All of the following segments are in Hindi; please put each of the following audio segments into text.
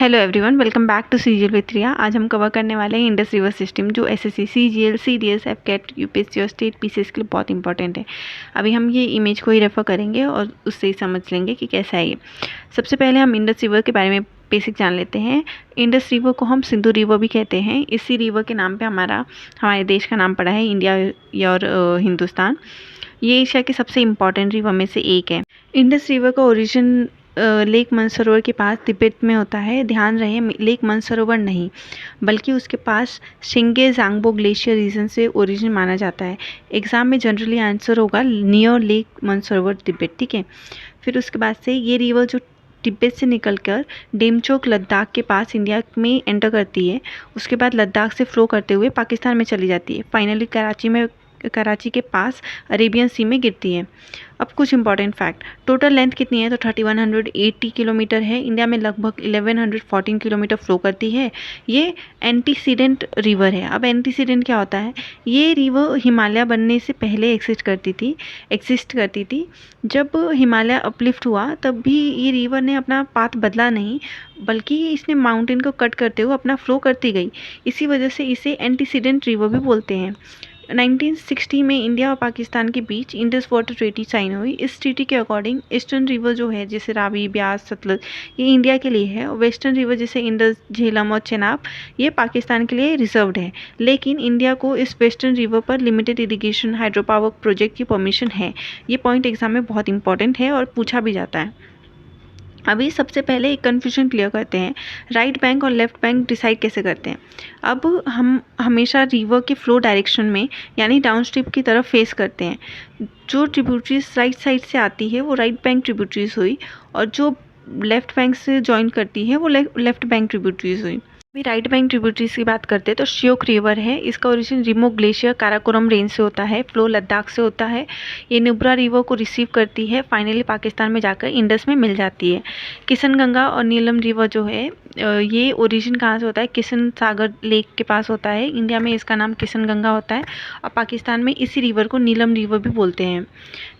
Hello everyone, welcome back to CGL with Riya. आज हम कवर करने वाले हैं इंडस रिवर सिस्टम, जो SSC, CGL, CDS, AFCAT, UPSC और स्टेट पीसीएस के लिए बहुत इंपॉर्टेंट है। अभी हम ये इमेज को ही रेफर करेंगे और उससे ही समझ लेंगे कि कैसा है ये। सबसे पहले हम इंडस रिवर के बारे में बेसिक जान लेते हैं। इंडस रिवर को हम सिंधु रिवर भी कहते हैं। इसी रिवर के नाम पे हमारे देश का नाम पड़ा है, इंडिया और हिंदुस्तान। ये एशिया के सबसे इम्पॉर्टेंट रिवर में से एक है। इंडस रिवर का ओरिजिन लेक मानसरोवर के पास तिब्बत में होता है। ध्यान रहे, लेक मानसरोवर नहीं, बल्कि उसके पास शिंगे ज़ांगबो ग्लेशियर रीजन से ओरिजिन माना जाता है। एग्जाम में जनरली आंसर होगा नियर लेक मानसरोवर तिब्बत, ठीक है। फिर उसके बाद से ये रिवर जो तिब्बत से निकलकर डेमचोक लद्दाख के पास इंडिया में एंटर करती है, उसके बाद लद्दाख से फ्लो करते हुए पाकिस्तान में चली जाती है। फाइनली कराची के पास अरेबियन सी में गिरती है। अब कुछ इंपॉर्टेंट फैक्ट, टोटल लेंथ कितनी है तो 3180 किलोमीटर है। इंडिया में लगभग 1114 किलोमीटर फ्लो करती है। ये एंटीसीडेंट रिवर है। अब एंटीसीडेंट क्या होता है? ये रिवर हिमालय बनने से पहले एग्जिस्ट करती थी। जब हिमालय अपलिफ्ट हुआ तब भी ये रिवर ने अपना पाथ बदला नहीं, बल्कि इसने माउंटेन को कट करते हुए अपना फ्लो करती गई। इसी वजह से इसे एंटीसीडेंट रिवर भी बोलते हैं। 1960 में इंडिया और पाकिस्तान के बीच इंडस वाटर ट्रीटी साइन हुई। इस ट्रीटी के अकॉर्डिंग ईस्टर्न रिवर जो है, जैसे रावी, ब्यास, सतलज, ये इंडिया के लिए है, और वेस्टर्न रिवर जैसे इंडस, झेलम और चेनाब, ये पाकिस्तान के लिए रिजर्व्ड है। लेकिन इंडिया को इस वेस्टर्न रिवर पर limited irrigation hydro power project की परमिशन है। ये पॉइंट एग्जाम में बहुत इंपॉर्टेंट है और पूछा भी जाता है। अभी सबसे पहले एक कन्फ्यूजन क्लियर करते हैं, राइट बैंक और लेफ्ट बैंक डिसाइड कैसे करते हैं। अब हम हमेशा रिवर के फ्लो डायरेक्शन में, यानी डाउन स्ट्रीम की तरफ फेस करते हैं। जो ट्रिब्यूटरीज राइट साइड से आती है वो राइट बैंक ट्रिब्यूटरीज हुई, और जो लेफ्ट बैंक से ज्वाइन करती है वो लेफ्ट बैंक ट्रिब्यूटरीज हुई। अभी राइट बैंक ट्रिब्यूटरीज की बात करते हैं तो श्योक रिवर है। इसका ओरिजिन रिमो ग्लेशियर काराकोरम रेंज से होता है, फ्लो लद्दाख से होता है। ये नुब्रा रिवर को रिसीव करती है, फाइनली पाकिस्तान में जाकर इंडस में मिल जाती है। किशन गंगा और नीलम रिवर जो है, ये ओरिजिन कहाँ से होता है? किशन सागर लेक के पास होता है। इंडिया में इसका नाम किशन गंगा होता है और पाकिस्तान में इसी रिवर को नीलम रिवर भी बोलते हैं।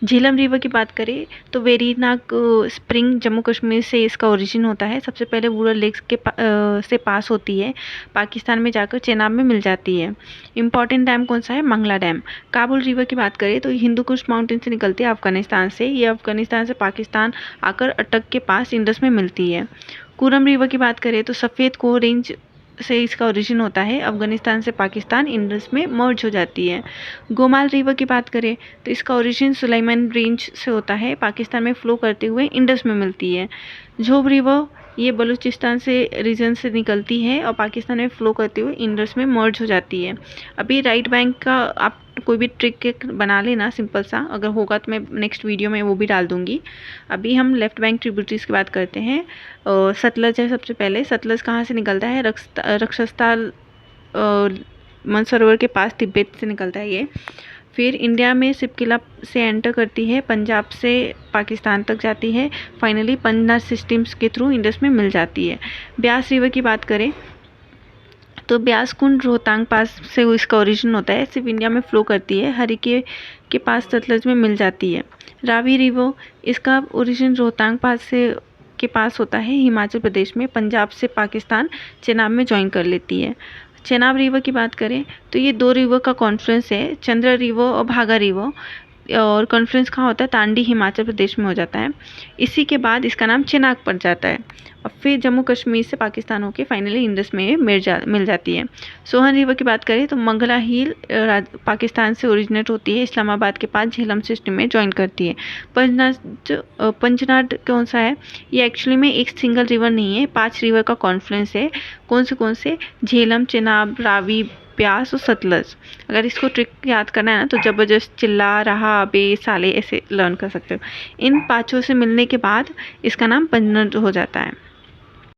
झेलम रिवर की बात करें तो वेरीनाग स्प्रिंग जम्मू कश्मीर से इसका ओरिजिन होता है। सबसे पहले वुलर लेक्स के से पास होती है, पाकिस्तान में जाकर चेनाब में मिल जाती है। इंपॉर्टेंट डैम कौन सा है? मंगला डैम। काबुल रिवर की बात करें तो हिंदू कुश माउंटेन से निकलती है अफगानिस्तान से। ये अफगानिस्तान से पाकिस्तान आकर अटक के पास इंडस में मिलती है। कुरम रिवर की बात करें तो सफ़ेद कोह रेंज से इसका ओरिजिन होता है, अफगानिस्तान से पाकिस्तान इंडस में मर्ज हो जाती है। गोमाल रिवर की बात करें तो इसका ओरिजिन सुलेमान रेंज से होता है, पाकिस्तान में फ्लो करते हुए इंडस में मिलती है। झोब रिवर ये बलूचिस्तान से रीजन से निकलती है और पाकिस्तान में फ्लो करते हुए इंडस में मर्ज हो जाती है। अभी राइट बैंक का आप कोई भी ट्रिक बना लेना सिंपल सा, अगर होगा तो मैं नेक्स्ट वीडियो में वो भी डाल दूंगी। अभी हम लेफ्ट बैंक ट्रिब्यूटरीज की बात करते हैं। सतलज है सबसे पहले। सतलज कहाँ से निकलता है? रक्षस्थाल मानसरोवर के पास तिब्बत से निकलता है ये। फिर इंडिया में सिपकिला से एंटर करती है, पंजाब से पाकिस्तान तक जाती है, फाइनली पंजाब सिस्टम्स के थ्रू इंडस में मिल जाती है। ब्यास रिवर की बात करें तो ब्यास कुंड रोहतांग पास से इसका ओरिजिन होता है, सिर्फ इंडिया में फ्लो करती है, हरिके के पास सतलज में मिल जाती है। रावी रिवर, इसका ओरिजिन रोहतांग पास से के पास होता है, हिमाचल प्रदेश में, पंजाब से पाकिस्तान चेनाब में ज्वाइन कर लेती है। चेनाब रिवर की बात करें तो ये दो रिवर का कॉन्फ्रेंस है, चंद्रा रिवर और भागा रिवर, और कॉन्फ्रेंस कहाँ होता है? तांडी, हिमाचल प्रदेश में हो जाता है। इसी के बाद इसका नाम चेनाब पड़ जाता है और फिर जम्मू कश्मीर से पाकिस्तान होके फाइनली इंडस में मिल जाती है। सोहन रिवर की बात करें तो मंगला हिल पाकिस्तान से ओरिजिनेट होती है, इस्लामाबाद के पास झेलम सिस्टम में ज्वाइन करती है। पंजनाड कौन सा है? ये एक्चुअली में एक सिंगल रिवर नहीं है, 5 रिवर का कॉन्फ्रेंस है। कौन से? झेलम, चेनाब, रावी, ब्यास और सतलज। अगर इसको ट्रिक याद करना है ना तो जबरदस्त, चिल्ला, रहा, बे, साले ऐसे लर्न कर सकते हो। इन 5 से मिलने के बाद इसका नाम पंजनाड हो जाता है।